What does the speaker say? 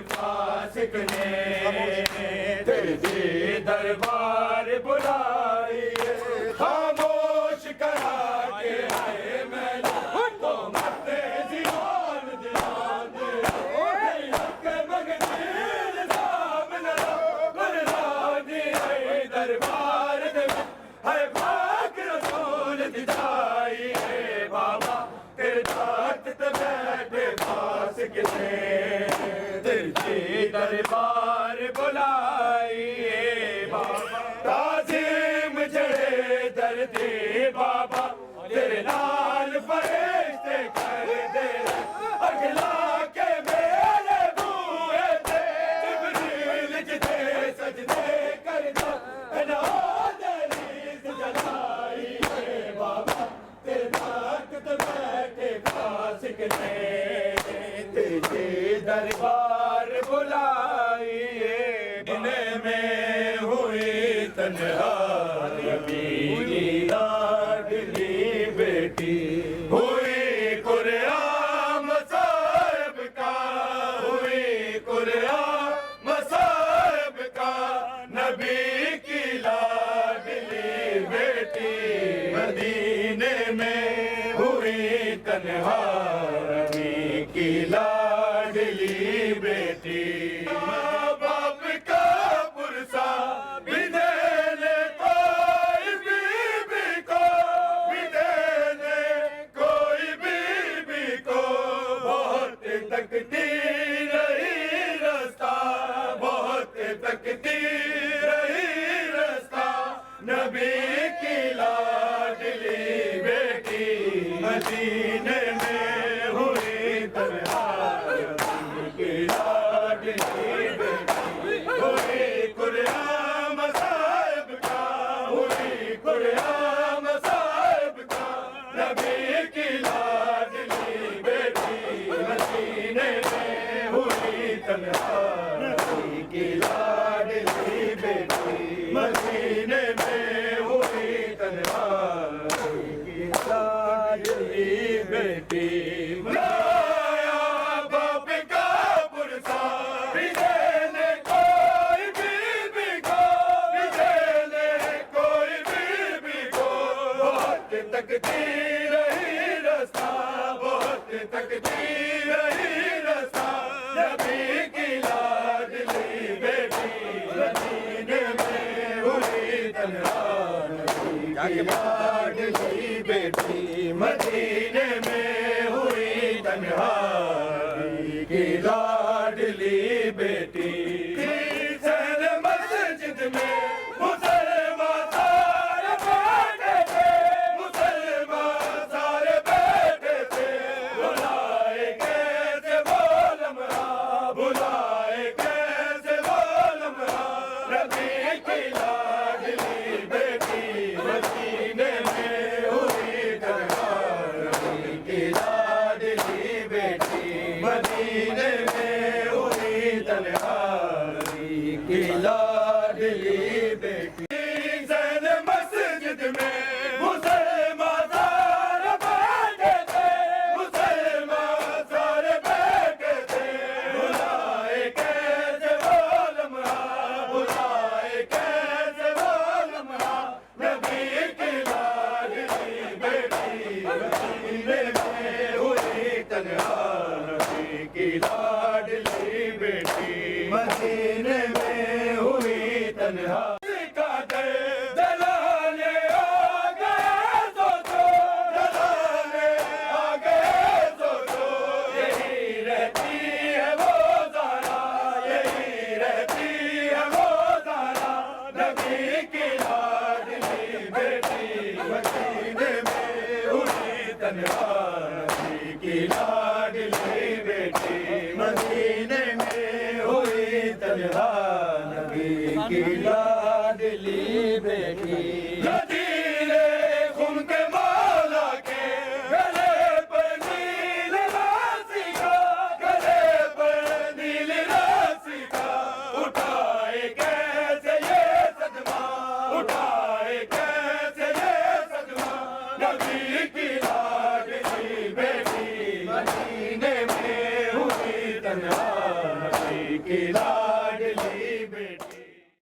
فاسق نے تیری دربار بلائی خاموش کرا کے آئے میں تو مرتے زیان دلان دے حق مگدیر سامنے برادی ہے دربار دے ہے پاک رسول دی جائی ہے بابا تیرے تخت تے بیٹھے فاسق نے دربار بلائیے بابا تعظیم جڑے دردی بابا تیرے نال فرشتے کر دے اگلا کے میرے بوئے تے جبریل جتے سجدے کر دا نادریز جلائیے بابا تیرے تخت تے بیٹھے فاسق نے تیرے دربار بلائیے انہیں میں ہوئی تنہائی میری لاڈلی بیٹی ہوئی قرآن مصائب کا ہوئی قرآن مصائب کا نبی کی لاڈلی بیٹی مدینے میں ہوئی تنہائی کی لاڈلی بیٹی ماں باپ کا پرسا بھی دینے کوئی بی بی کو بھی دینے کوئی بی بی کو بہت تکتی رہی رستہ بہت تکتی رہی رستہ نبی کی لاڈلی بیٹی مدینے میں ہوئی تنہائی کی لاڈلی بیٹی ہوئی قرآن مصائب کا ہوئی قرآن مصائب کا نبی کی لاڈلی بیٹی مدینے میں ہوئی تنہائی کی لاڈلی بیٹی مدینے میں ہوئی تنہائی کی لاڈلی بیٹی تکتی رہی رستہ بہت تکتی رہی رستہ نبی کی لاڈلی بیٹی مدینے میں ہوئی تنہائی کی لاڈلی بیٹی مدینے میں ہوئی تنہائی کی لاڈلی بیٹی سہل مسجد میں مدینے میں ہوئی تنہائی کی لاڈلی بیٹی زین مسجد میں مسلمان سارے بیٹھے تھے مسلمان سارے بیٹھے تھے بلائے کیسے وہ لمحہ بلائے کیسے وہ لمحہ نبی کی لاڈلی بیٹی مدینے میں ہوئی تنہائی کی لاڈلی بیٹی مدینے میں ہوئی تنہائی کا دلانے آ گئے سوچو دلانے آ گئے سوچو یہی رہتی ہے وہ زارا یہی رہتی ہے وہ زارا نبی کی لاڈلی بیٹی مدینے میں ہوئی تنہائی کی لاڈلی بیٹی مدینے میں ہوئی تنہائی کی لاڈلی بیٹی ندیرے خون کے مولا کے گلے پر نیل راسی کا گلے پر نیل راسی کا اٹھائے کیسے یہ صدمہ اٹھائے کیسے یہ صدمہ نبی کی لاڈلی بیٹی مدینے میں ہوئی تنہائی کی لاڈلی